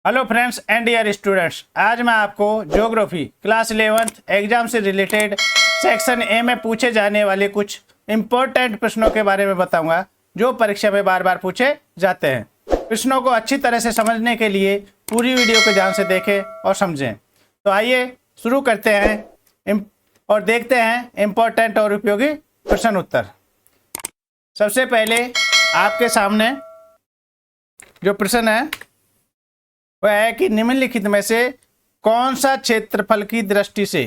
Hello friends and dear students, आज मैं आपको ज्योग्राफी क्लास 11th एग्जाम से रिलेटेड सेक्शन ए में पूछे जाने वाले कुछ इम्पोर्टेंट प्रश्नों के बारे में बताऊंगा जो परीक्षा में बार बार पूछे जाते हैं। प्रश्नों को अच्छी तरह से समझने के लिए पूरी वीडियो को ध्यान से देखें और समझें। तो आइए शुरू करते हैं और देखते हैं इम्पोर्टेंट और उपयोगी प्रश्न उत्तर। सबसे पहले आपके सामने जो प्रश्न है वह है कि निम्नलिखित में से कौन सा क्षेत्रफल की दृष्टि से,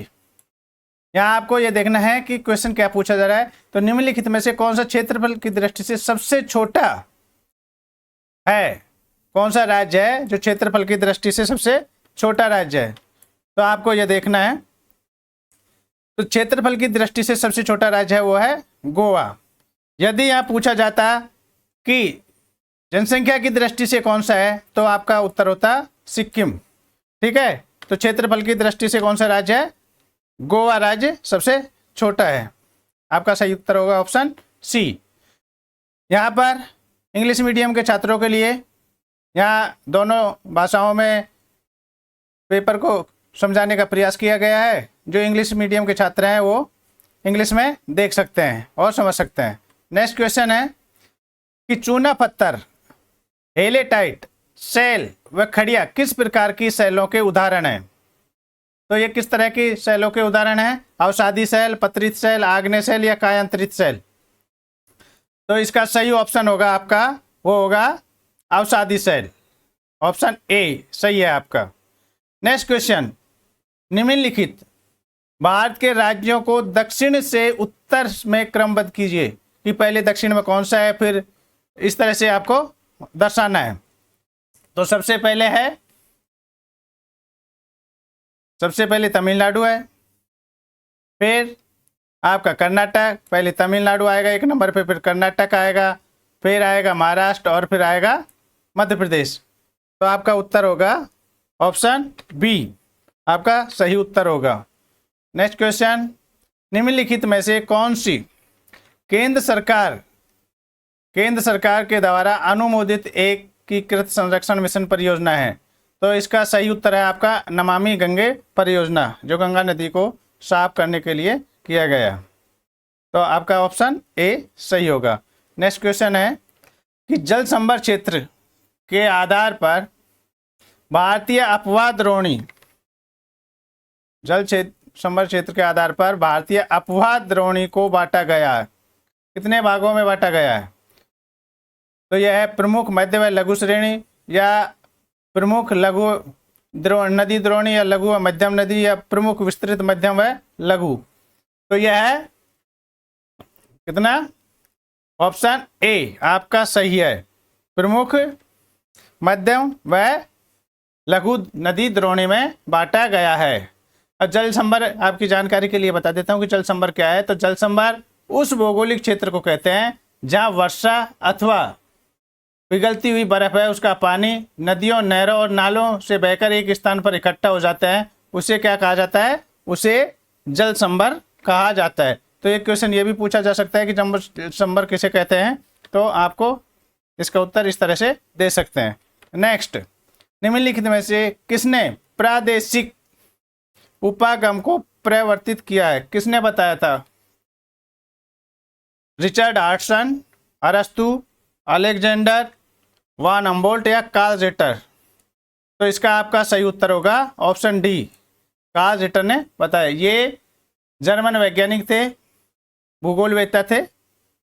यहाँ आपको यह देखना है कि क्वेश्चन क्या पूछा जा रहा है। तो निम्नलिखित में से कौन सा क्षेत्रफल की दृष्टि से सबसे छोटा है, कौन सा राज्य है जो क्षेत्रफल की दृष्टि से सबसे छोटा राज्य है। तो आपको यह देखना है। तो क्षेत्रफल की दृष्टि से सबसे छोटा राज्य है वो है गोवा। यदि यहाँ पूछा जाता कि जनसंख्या की दृष्टि से कौन सा है तो आपका उत्तर होता सिक्किम। ठीक है, तो क्षेत्रफल की दृष्टि से कौन सा राज्य है, गोवा राज्य सबसे छोटा है। आपका सही उत्तर होगा ऑप्शन सी। यहाँ पर इंग्लिश मीडियम के छात्रों के लिए यहाँ दोनों भाषाओं में पेपर को समझाने का प्रयास किया गया है। जो इंग्लिश मीडियम के छात्र हैं वो इंग्लिश में देख सकते हैं और समझ सकते हैं। नेक्स्ट क्वेश्चन है कि चूना पत्थर, हेलेटाइट, सेल व खड़िया किस प्रकार की सेलों के उदाहरण हैं। तो ये किस तरह की सेलों के उदाहरण हैं, अवसादी सेल, पत्रित सेल, आग्नेय सेल या कायांतरित सेल। तो इसका सही ऑप्शन होगा आपका वो होगा अवसादी सेल। ऑप्शन ए सही है आपका। नेक्स्ट क्वेश्चन, निम्नलिखित भारत के राज्यों को दक्षिण से उत्तर में क्रमबद्ध कीजिए कि पहले दक्षिण में कौन सा है, फिर इस तरह से आपको दर्शाना है। तो सबसे पहले तमिलनाडु है, फिर आपका कर्नाटक, पहले तमिलनाडु आएगा एक नंबर पे, फिर कर्नाटक आएगा, फिर आएगा महाराष्ट्र और फिर आएगा मध्य प्रदेश। तो आपका उत्तर होगा ऑप्शन बी, आपका सही उत्तर होगा। नेक्स्ट क्वेश्चन, निम्नलिखित में से कौन सी केंद्र सरकार के द्वारा अनुमोदित एकीकृत संरक्षण मिशन परियोजना है। तो इसका सही उत्तर है आपका नमामि गंगे परियोजना, जो गंगा नदी को साफ करने के लिए किया गया। तो आपका ऑप्शन ए सही होगा। नेक्स्ट क्वेश्चन है कि जल संभर क्षेत्र के आधार पर भारतीय अपवाद द्रोणी को बांटा गया है। कितने भागों में बांटा गया है। तो यह है प्रमुख, मध्य व लघु श्रेणी, या प्रमुख लघु नदी द्रोणी, या लघु व मध्यम नदी, या प्रमुख विस्तृत मध्यम व लघु। तो यह है कितना, ऑप्शन ए आपका सही है, प्रमुख, मध्यम व लघु नदी द्रोणी में बांटा गया है। अब जल संभर आपकी जानकारी के लिए बता देता हूं कि जल संभर क्या है। तो जल संभर उस भौगोलिक क्षेत्र को कहते हैं जहां वर्षा अथवा पिघलती हुई बर्फ है, उसका पानी नदियों, नहरों और नालों से बहकर एक स्थान पर इकट्ठा हो जाता है, उसे क्या कहा जाता है, उसे जल संभर कहा जाता है। तो एक क्वेश्चन ये भी पूछा जा सकता है कि जल संभर किसे कहते हैं, तो आपको इसका उत्तर इस तरह से दे सकते हैं। नेक्स्ट, निम्नलिखित में से किसने प्रादेशिक उपागम को प्रवर्तित किया है, किसने बताया था। रिचर्ड हार्टसन, अरस्तु, अलेक्जेंडर वान हम्बोल्ट या कार्ल रिटर। तो इसका आपका सही उत्तर होगा ऑप्शन डी, कार्ल रिटर ने बताया। ये जर्मन वैज्ञानिक थे, भूगोलवेत्ता थे,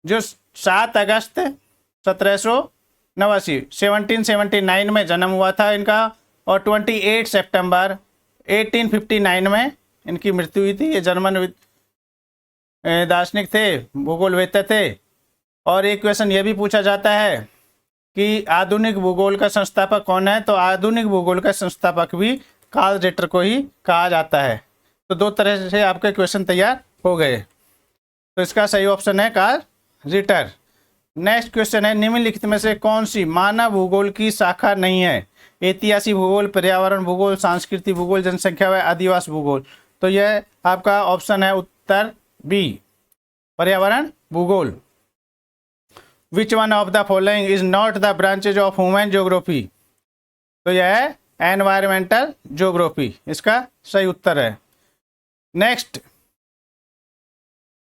जो 7 अगस्त 1779 में जन्म हुआ था इनका, और 28 सितंबर 1859 में इनकी मृत्यु हुई थी। ये जर्मन दार्शनिक थे, भूगोलवेत्ता थे। और एक क्वेश्चन ये भी पूछा जाता है कि आधुनिक भूगोल का संस्थापक कौन है। तो आधुनिक भूगोल का संस्थापक भी कार्ल रिटर को ही कहा जाता है। तो 2 तरह से आपके क्वेश्चन तैयार हो गए। तो इसका सही ऑप्शन है कार्ल रिटर। नेक्स्ट क्वेश्चन है, निम्नलिखित में से कौन सी मानव भूगोल की शाखा नहीं है। ऐतिहासिक भूगोल, पर्यावरण भूगोल, सांस्कृतिक भूगोल, जनसंख्या व आदिवासी भूगोल। तो यह आपका ऑप्शन है उत्तर बी, पर्यावरण भूगोल। Which one of the following is not the branches of human geography. तो यह है एनवायरमेंटल ज्योग्राफी इसका सही उत्तर है। नेक्स्ट,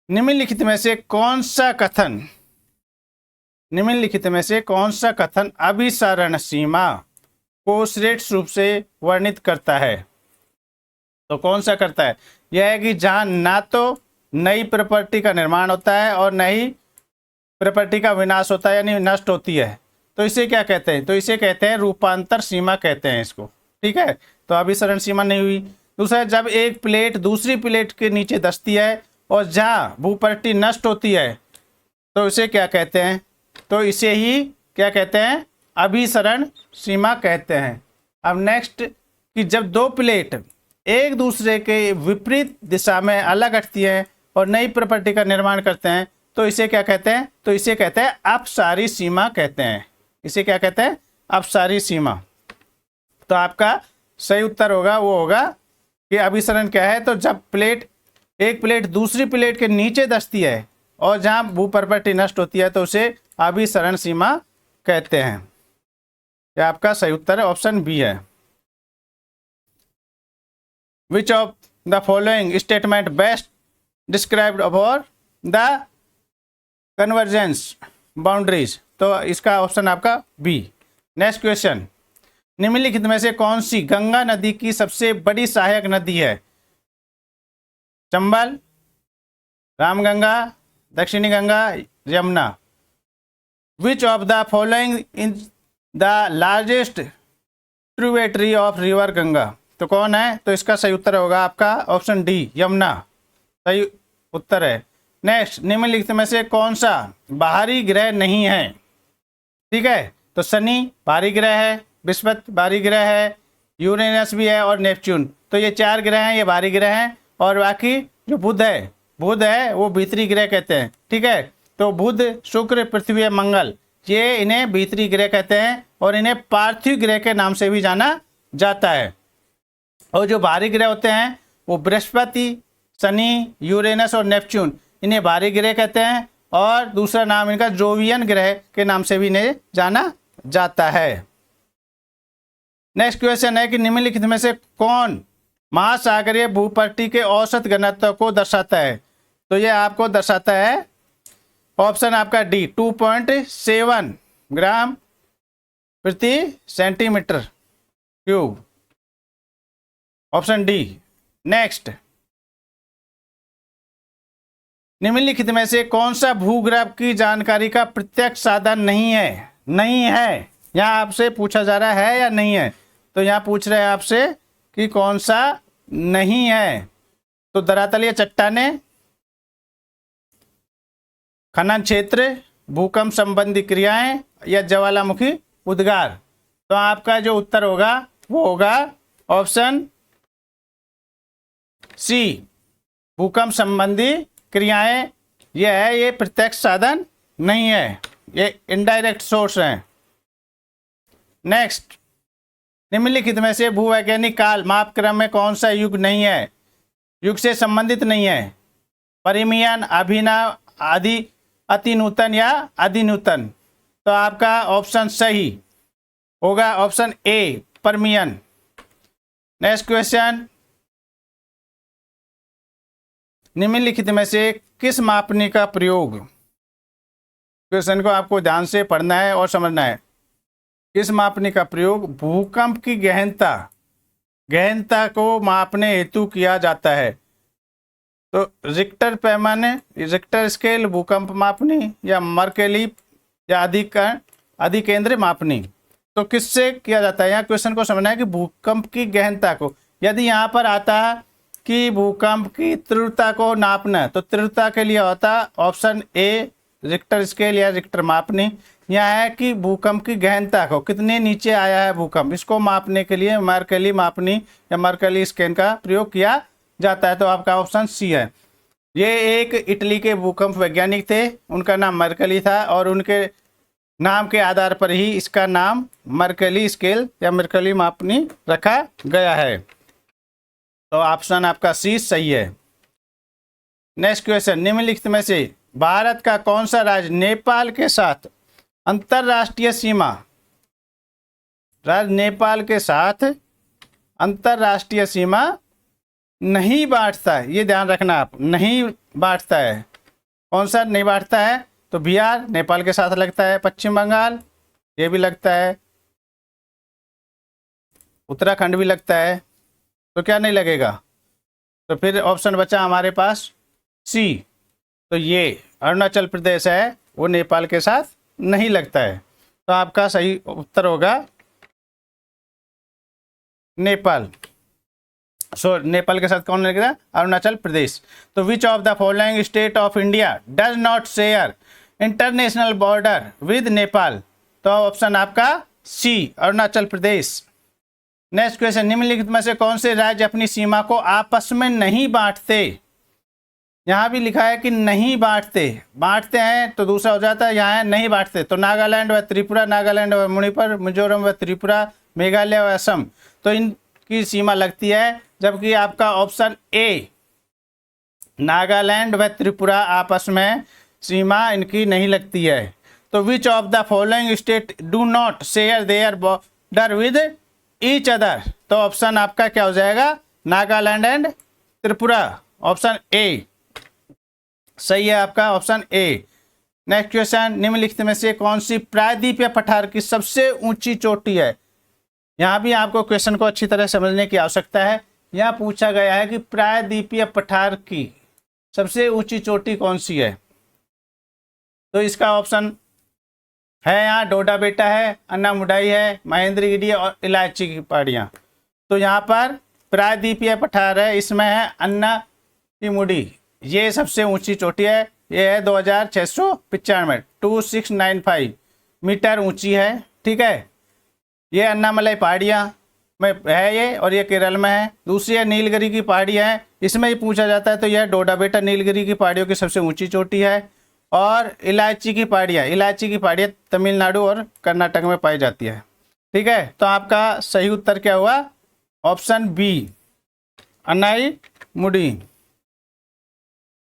निम्नलिखित में से कौन सा कथन अभिसरण सीमा को श्रेष्ठ रूप से वर्णित करता है? तो कौन सा करता है? यह है कि जहां ना तो नई प्रॉपर्टी का निर्माण होता है और न ही प्रॉपर्टी का विनाश होता है यानी नष्ट होती है, तो इसे क्या कहते हैं? तो इसे कहते हैं रूपांतर सीमा कहते हैं इसको। ठीक है, तो अभिसरण सीमा नहीं हुई। दूसरा, जब एक प्लेट दूसरी प्लेट के नीचे धंसती है और जहाँ भूपट्टी नष्ट होती है तो इसे क्या कहते हैं? तो इसे ही क्या कहते हैं? अभिसरण सीमा कहते हैं। अब नेक्स्ट, कि जब दो प्लेट एक दूसरे के विपरीत दिशा में अलग हटती हैं और नई प्रॉपर्टी का निर्माण करते हैं तो इसे क्या कहते हैं? तो इसे कहते हैं अपसारी सीमा कहते हैं। इसे क्या कहते हैं? अपसारी सीमा। तो आपका सही उत्तर होगा वो होगा कि अभिसरण क्या है? तो जब एक प्लेट दूसरी प्लेट के नीचे धंसती है और जहां भू प्रॉपर्टी नष्ट होती है तो उसे अभिसरण सीमा कहते हैं। यह आपका सही उत्तर है, ऑप्शन बी है। विच of the following statement best described about the convergence boundaries? तो इसका ऑप्शन आपका बी। नेक्स्ट क्वेश्चन, निम्नलिखित में से कौन सी गंगा नदी की सबसे बड़ी सहायक नदी है? चंबल, रामगंगा, दक्षिणी गंगा, यमुना। विच of the following in the largest tributary of river Ganga? तो कौन है? तो इसका सही उत्तर होगा आपका ऑप्शन डी, यमुना। सही उत्तर है। नेक्स्ट, निम्नलिखित में से कौन सा बाहरी ग्रह नहीं है? ठीक है, तो शनि बाहरी ग्रह है, बृहस्पति बाहरी ग्रह है, यूरेनस भी है और नेपच्यून। तो ये 4 ग्रह हैं, ये बाहरी ग्रह हैं। और बाकी जो बुध है वो भीतरी ग्रह कहते हैं। ठीक है, तो बुध, शुक्र, पृथ्वी, मंगल, ये इन्हें भीतरी ग्रह कहते हैं और इन्हें पार्थिव ग्रह के नाम से भी जाना जाता है। और जो बाहरी ग्रह होते हैं वो बृहस्पति, शनि, यूरेनस और नेपच्यून, इन्हें बाहरी ग्रह कहते हैं और दूसरा नाम इनका जोवियन ग्रह के नाम से भी इन्हें जाना जाता है। नेक्स्ट क्वेश्चन है कि निम्नलिखित में से कौन महासागरीय भूपट्टी के औसत घनत्व को दर्शाता है? तो यह आपको दर्शाता है ऑप्शन आपका डी, 2.7 ग्राम प्रति centimetre cube, option D. Next, निम्नलिखित में से कौन सा भूगर्भ की जानकारी का प्रत्यक्ष साधन नहीं है? यहाँ आपसे पूछा जा रहा है या नहीं है? तो यहाँ पूछ रहे हैं आपसे कि कौन सा नहीं है। तो धरातलीय चट्टानें, खनन क्षेत्र, भूकंप संबंधी क्रियाएं या ज्वालामुखी उद्गार? तो आपका जो उत्तर होगा वो होगा ऑप्शन सी, भूकंप संबंधी क्रियाएं। यह है, ये प्रत्यक्ष साधन नहीं है, ये इनडायरेक्ट सोर्स है। नेक्स्ट, निम्नलिखित में से भूवैज्ञानिक काल मापक्रम में कौन सा युग नहीं है? युग से संबंधित नहीं है? परिमियन, अभिनव, अति नूतन या अधिनूतन? तो आपका ऑप्शन सही होगा option A, Permian. Next question, निम्नलिखित में से किस मापनी का प्रयोग? क्वेश्चन को आपको ध्यान से पढ़ना है और समझना है। किस मापनी का प्रयोग भूकंप की गहनता को मापने हेतु किया जाता है? तो रिक्टर पैमाने, रिक्टर स्केल, भूकंप मापनी या मर्केली या अधिकेंद्र मापनी? तो किससे किया जाता है? यहाँ क्वेश्चन को समझना है कि भूकंप की गहनता को। यदि यहाँ पर आता है कि भूकंप की तीव्रता को नापना, तो तीव्रता के लिए होता ऑप्शन ए, रिक्टर स्केल या रिक्टर मापनी। यह है कि भूकंप की गहनता को, कितने नीचे आया है भूकंप, इसको मापने के लिए मर्केली मापनी या मर्केली स्केल का प्रयोग किया जाता है। तो आपका ऑप्शन सी है। ये एक इटली के भूकंप वैज्ञानिक थे, उनका नाम मर्केली था और उनके नाम के आधार पर ही इसका नाम मर्केली स्केल या मर्केली मापनी रखा गया है। तो ऑप्शन आपका सी सही है। नेक्स्ट क्वेश्चन, निम्नलिखित में से भारत का कौन सा राज्य नेपाल के साथ अंतरराष्ट्रीय सीमा अंतरराष्ट्रीय सीमा नहीं बांटता है, ये ध्यान रखना आप, नहीं बांटता है। कौन सा नहीं बांटता है? तो बिहार नेपाल के साथ लगता है, पश्चिम बंगाल ये भी लगता है, उत्तराखंड भी लगता है, तो क्या नहीं लगेगा? तो फिर ऑप्शन बचा हमारे पास सी, तो ये अरुणाचल प्रदेश है वो नेपाल के साथ नहीं लगता है। तो आपका सही उत्तर होगा नेपाल। नेपाल के साथ कौन लगेगा? अरुणाचल प्रदेश। तो विच of the following state of India does not share international border with Nepal? तो ऑप्शन आपका सी, अरुणाचल प्रदेश। नेक्स्ट क्वेश्चन, निम्नलिखित में से कौन से राज्य अपनी सीमा को आपस में नहीं बांटते? यहाँ भी लिखा है कि नहीं बांटते, बांटते हैं तो दूसरा हो जाता है, यहाँ है नहीं बांटते। तो नागालैंड व त्रिपुरा, नागालैंड व मणिपुर, मिजोरम व त्रिपुरा, मेघालय व असम, तो इनकी सीमा लगती है। जबकि आपका ऑप्शन ए, नागालैंड व त्रिपुरा आपस में सीमा इनकी नहीं लगती है। तो विच of the following state do not share their border with each other? तो ऑप्शन आपका क्या हो जाएगा? Nagaland and Tripura, option A सही है आपका, ऑप्शन ए। नेक्स्ट क्वेश्चन, निम्नलिखित में से कौन सी प्रायद्वीपीय पठार की सबसे ऊंची चोटी है? यहाँ भी आपको क्वेश्चन को अच्छी तरह समझने की आवश्यकता है। यहाँ पूछा गया है कि प्रायद्वीपीय पठार की सबसे ऊंची चोटी कौन सी है? तो इसका ऑप्शन है यहाँ डोडा बेटा है, अन्ना मुडाई है, महेंद्रगिरी और इलायची की पहाड़ियाँ। तो यहाँ पर प्रायद्वीपीय पठार है, इसमें है अन्ना की मुडी, ये सबसे ऊंची चोटी है। ये है 2695 2695 मीटर ऊंची है। ठीक है, ये अन्नामलाई पहाड़ियाँ में है ये, और ये केरल में है। दूसरी है नीलगिरी की पहाड़ियाँ हैं, इसमें ही पूछा जाता है। तो यह डोडा बेटा नीलगिरी की पहाड़ियों की सबसे ऊंची चोटी है। और इलायची की पहाड़ियाँ, इलायची की पहाड़ियाँ तमिलनाडु और कर्नाटक में पाई जाती है। ठीक है, तो आपका सही उत्तर क्या हुआ? Option B, Anamudi.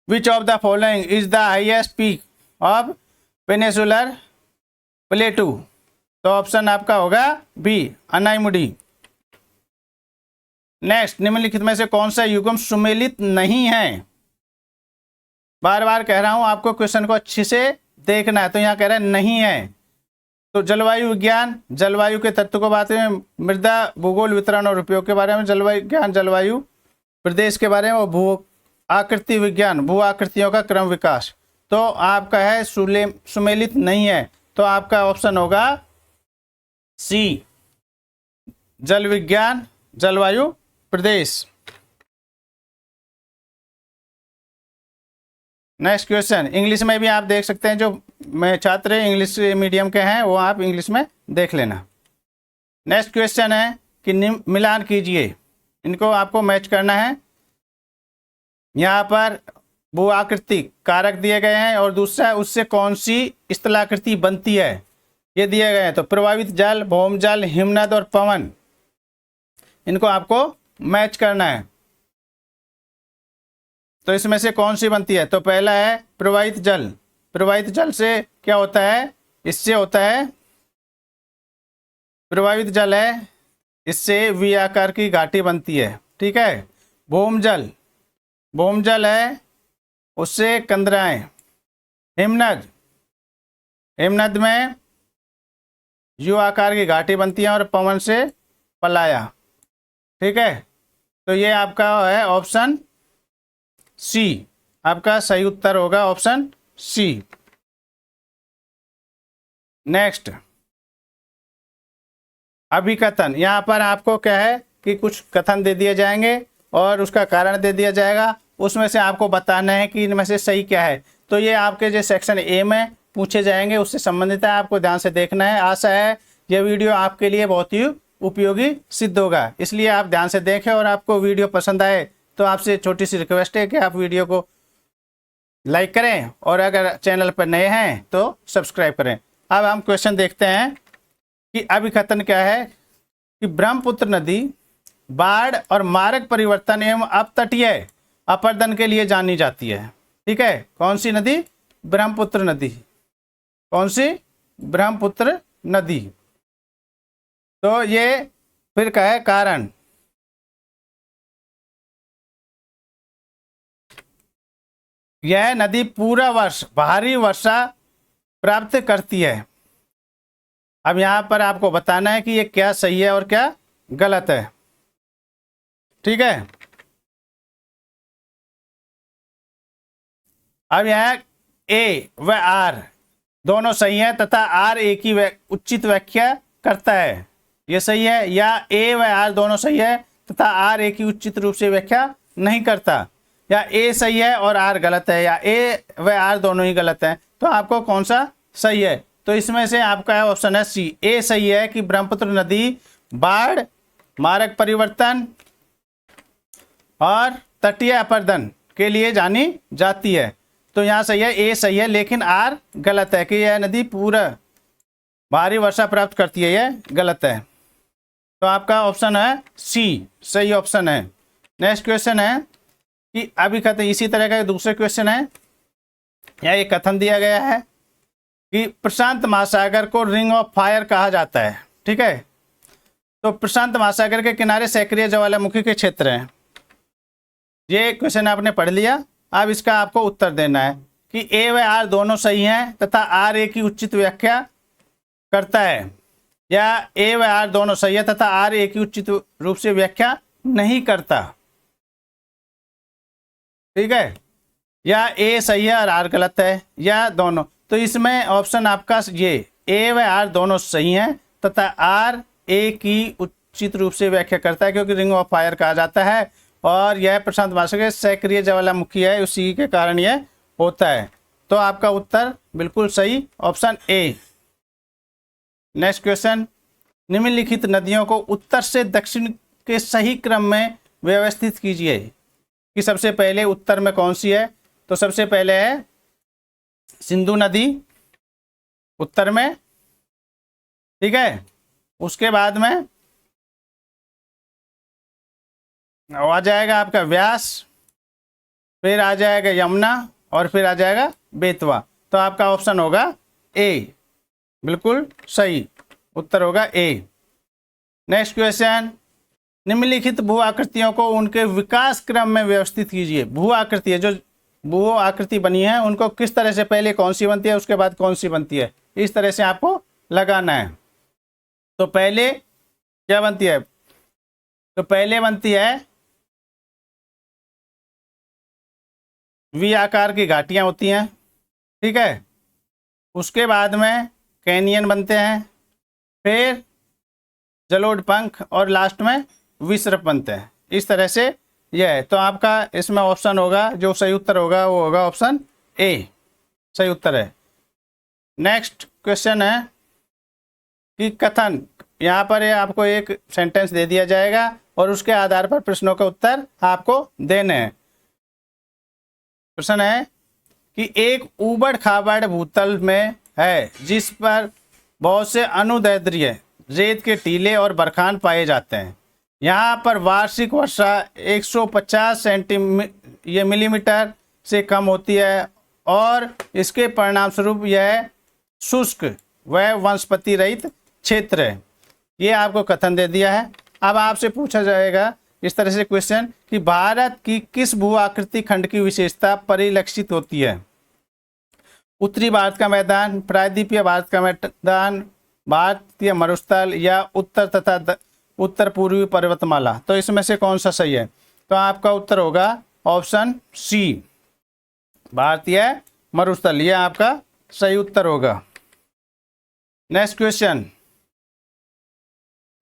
Which of the following is the highest peak of peninsular plateau? तो ऑप्शन आपका होगा बी, अन्नाईमुडी। नेक्स्ट, निम्नलिखित में से कौन सा युग्म सुमेलित नहीं है? बार बार कह रहा हूं आपको क्वेश्चन को अच्छे से देखना है। तो यहाँ कह रहा है नहीं है। तो जलवायु विज्ञान, जलवायु के तत्व को बात में, मृदा भूगोल वितरण और उपयोग के बारे में, जलवायु विज्ञान जलवायु प्रदेश के बारे में, और भू आकृति विज्ञान भू आकृतियों का क्रम विकास। तो आपका है सुमेलित नहीं है। तो आपका ऑप्शन होगा सी, जल विज्ञान जलवायु प्रदेश। नेक्स्ट क्वेश्चन, इंग्लिश में भी आप देख सकते हैं, जो मैं छात्र इंग्लिश मीडियम के हैं वो आप इंग्लिश में देख लेना। नेक्स्ट क्वेश्चन है कि मिलान कीजिए, इनको आपको मैच करना है। यहाँ पर भू आकृति कारक दिए गए हैं, और दूसरा है उससे कौन सी स्थलाकृति बनती है, ये दिए गए हैं। तो प्रभावित जल, भौम जल, हिमनद और पवन, इनको आपको मैच करना है। तो इसमें से कौन सी बनती है? तो पहला है प्रवाहित जल। प्रवाहित जल से क्या होता है? इससे होता है, प्रवाहित जल है, इससे वी आकार की घाटी बनती है। ठीक है, भौम जल, भौम जल है, उससे कंदराएं। हिमनद, हिमनद में यू आकार की घाटी बनती है, और पवन से पलाया। ठीक है, तो ये आपका है ऑप्शन सी, आपका सही उत्तर होगा ऑप्शन सी। नेक्स्ट, अभिकथन। यहाँ पर आपको क्या है कि कुछ कथन दे दिए जाएंगे और उसका कारण दे दिया जाएगा, उसमें से आपको बताना है कि इनमें से सही क्या है। तो ये आपके जो सेक्शन ए में पूछे जाएंगे उससे संबंधित है, आपको ध्यान से देखना है। आशा है यह वीडियो आपके लिए बहुत ही उपयोगी सिद्ध होगा, इसलिए आप ध्यान से देखें। और आपको वीडियो पसंद आए तो आपसे छोटी सी रिक्वेस्ट है कि आप वीडियो को लाइक करें, और अगर चैनल पर नए हैं तो सब्सक्राइब करें। अब हम क्वेश्चन देखते हैं कि अभिकथन क्या है कि ब्रह्मपुत्र नदी बाढ़ और मार्ग परिवर्तन एवं अपतटीय अपर्दन के लिए जानी जाती है। ठीक है, कौन सी नदी? ब्रह्मपुत्र नदी। कौन सी? ब्रह्मपुत्र नदी। तो ये फिर क्या है कारण? यह नदी पूरा वर्ष भारी वर्षा प्राप्त करती है। अब यहाँ पर आपको बताना है कि ये क्या सही है और क्या गलत है। ठीक है, अब यहाँ ए व आर दोनों सही हैं तथा आर ए की उचित व्याख्या करता है, ये सही है, या ए व आर दोनों सही है तथा आर ए की उचित रूप से व्याख्या नहीं करता, या ए सही है और आर गलत है, या ए व आर दोनों ही गलत हैं। तो आपको कौन सा सही है? तो इसमें से आपका ऑप्शन है सी, ए सही है कि ब्रह्मपुत्र नदी बाढ़, मार्ग परिवर्तन और तटीय अपर्दन के लिए जानी जाती है। तो यहाँ सही है, ए सही है, लेकिन आर गलत है कि यह नदी पूरा भारी वर्षा प्राप्त करती है, यह गलत है। तो आपका ऑप्शन है सी सही ऑप्शन है। नेक्स्ट क्वेश्चन है कि अभी खत्म इसी तरह का दूसरा क्वेश्चन है, यहाँ एक कथन दिया गया है कि प्रशांत महासागर को रिंग ऑफ फायर कहा जाता है। ठीक है, तो प्रशांत महासागर के किनारे सक्रिय ज्वालामुखी के क्षेत्र हैं। ये क्वेश्चन आपने पढ़ लिया। अब इसका आपको उत्तर देना है कि ए व आर दोनों सही हैं तथा आर ए की उचित व्याख्या करता है, या ए व आर दोनों सही है तथा आर ए की उचित रूप से व्याख्या नहीं करता। ठीक है, या ए सही है और आर गलत है, या दोनों। तो इसमें ऑप्शन आपका ये ए व आर दोनों सही हैं तथा आर ए की उचित रूप से व्याख्या करता है, क्योंकि रिंग ऑफ फायर कहा जाता है और यह प्रशांत महासागर सक्रिय ज्वालामुखी है, उसी के कारण यह होता है। तो आपका उत्तर बिल्कुल सही ऑप्शन ए। नेक्स्ट क्वेश्चन, निम्नलिखित नदियों को उत्तर से दक्षिण के सही क्रम में व्यवस्थित कीजिए कि सबसे पहले उत्तर में कौन सी है। तो सबसे पहले है सिंधु नदी उत्तर में। ठीक है, उसके बाद में आ जाएगा आपका व्यास, फिर आ जाएगा यमुना और फिर आ जाएगा बेतवा। तो आपका ऑप्शन होगा ए, बिल्कुल सही उत्तर होगा ए। नेक्स्ट क्वेश्चन, निम्नलिखित भू आकृतियों को उनके विकास क्रम में व्यवस्थित कीजिए। भू आकृति है, जो भू आकृति बनी है उनको किस तरह से पहले कौन सी बनती है उसके बाद कौन सी बनती है, इस तरह से आपको लगाना है। तो पहले क्या बनती है? तो पहले बनती है वी आकार की घाटियां होती हैं। ठीक है, उसके बाद में कैनियन बनते हैं, फिर जलोढ़ पंख और लास्ट में विसर्प बनते हैं। इस तरह से यह है। तो आपका इसमें ऑप्शन होगा, जो सही उत्तर होगा वो होगा ऑप्शन ए, सही उत्तर है। नेक्स्ट क्वेश्चन है कि कथन, यहाँ पर आपको एक सेंटेंस दे दिया जाएगा और उसके आधार पर प्रश्नों का उत्तर आपको देने हैं। प्रश्न है कि एक ऊबड़ खाबड़ भूतल में है जिस पर बहुत से अनुदैर्ध्य रेत के टीले और बरखान पाए जाते हैं। यहाँ पर वार्षिक वर्षा 150 मिलीमीटर से कम होती है और इसके परिणाम स्वरूप यह शुष्क व वनस्पति रहित क्षेत्र है। ये आपको कथन दे दिया है। अब आपसे पूछा जाएगा इस तरह से क्वेश्चन कि भारत की किस भू आकृति खंड की विशेषता परिलक्षित होती है? उत्तरी भारत का मैदान, प्रायद्वीपीय भारत का मैदान, भारतीय मरुस्थल या उत्तर तथा उत्तर पूर्वी पर्वतमाला। तो इसमें से कौन सा सही है? तो आपका उत्तर होगा ऑप्शन सी, भारतीय मरुस्थल, यह आपका सही उत्तर होगा। नेक्स्ट क्वेश्चन,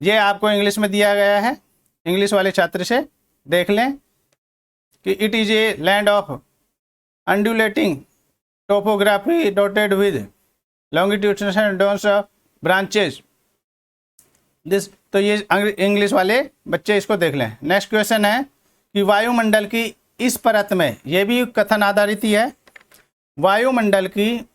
ये आपको इंग्लिश में दिया गया है, इंग्लिश वाले छात्र से देख लें कि it is a land of undulating topography dotted with longitudinal dance of branches this. तो ये इंग्लिश वाले बच्चे इसको देख लें। नेक्स्ट क्वेश्चन है कि वायुमंडल की इस परत में, ये भी कथन आधारित ही है, वायुमंडल की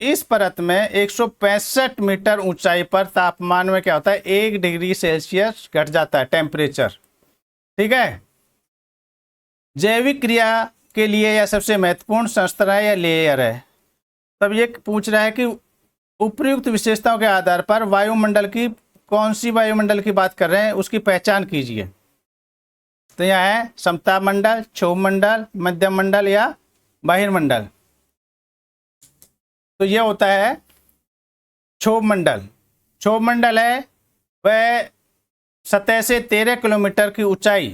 इस परत में 165 मीटर ऊंचाई पर तापमान में क्या होता है? 1 डिग्री सेल्सियस घट जाता है टेम्परेचर। ठीक है, जैविक क्रिया के लिए यह सबसे महत्वपूर्ण संस्था है या लेयर है। तब ये पूछ रहा है कि उपयुक्त विशेषताओं के आधार पर वायुमंडल की कौन सी वायुमंडल की बात कर रहे हैं उसकी पहचान कीजिए। तो यह है समताप मंडल, क्षोभ मंडल, मध्यम मंडल या बहिर्मंडल। तो ये होता है क्षोभ मंडल। क्षोभ मंडल है वह सतह से 13 किलोमीटर की ऊंचाई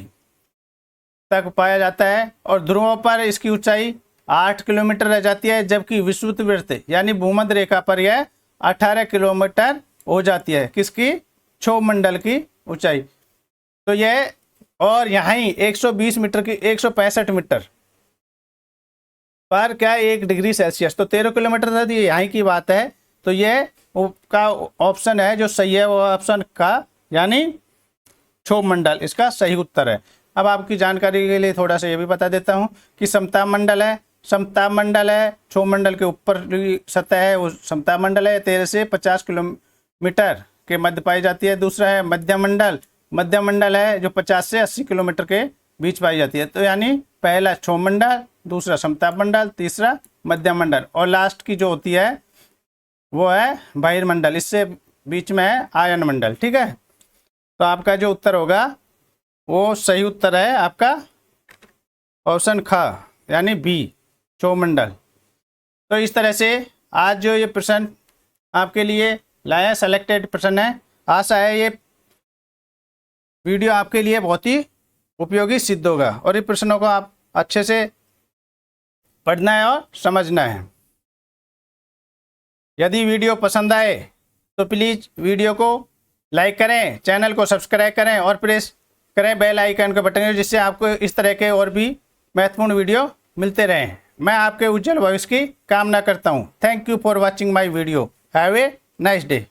तक पाया जाता है और ध्रुवों पर इसकी ऊंचाई 8 किलोमीटर रह जाती है, जबकि विषुववृत्त यानी भूमध्य रेखा पर यह 18 किलोमीटर हो जाती है। किसकी? क्षोभ मंडल की ऊंचाई। तो यह और यहाँ ही 120 मीटर की 165 मीटर पर क्या 1 डिग्री सेल्सियस, तो 13 किलोमीटर था, यहाँ की बात है। तो ये का ऑप्शन है जो सही है, वो ऑप्शन का यानी क्षोभ मंडल इसका सही उत्तर है। अब आपकी जानकारी के लिए थोड़ा सा ये भी बता देता हूँ कि समताप मंडल है। समताप मंडल है क्षोभ मंडल के ऊपर सतह है वो समताप मंडल है, 13 से 50 किलोमीटर के मध्य पाई जाती है। दूसरा है मध्यम मंडल। मध्यम मंडल है जो 50 से 80 किलोमीटर के बीच पाई जाती है। तो यानी पहला क्षोभ मंडल, दूसरा समताप मंडल, तीसरा मध्यम मंडल और लास्ट की जो होती है वो है बहिर्मंडल, इससे बीच में है आयन मंडल। ठीक है, तो आपका जो उत्तर होगा वो सही उत्तर है आपका ऑप्शन ख यानी बी क्षोभ मंडल। तो इस तरह से आज जो ये प्रश्न आपके लिए लाया सेलेक्टेड प्रश्न है, आशा है ये वीडियो आपके लिए बहुत ही उपयोगी सिद्ध होगा और इन प्रश्नों को आप अच्छे से पढ़ना है और समझना है। यदि वीडियो पसंद आए तो प्लीज़ वीडियो को लाइक करें, चैनल को सब्सक्राइब करें और प्रेस करें बेल आइकन के बटन, जिससे आपको इस तरह के और भी महत्वपूर्ण वीडियो मिलते रहें। मैं आपके उज्जवल भविष्य की कामना करता हूं। Thank you for watching my video. Have a nice day.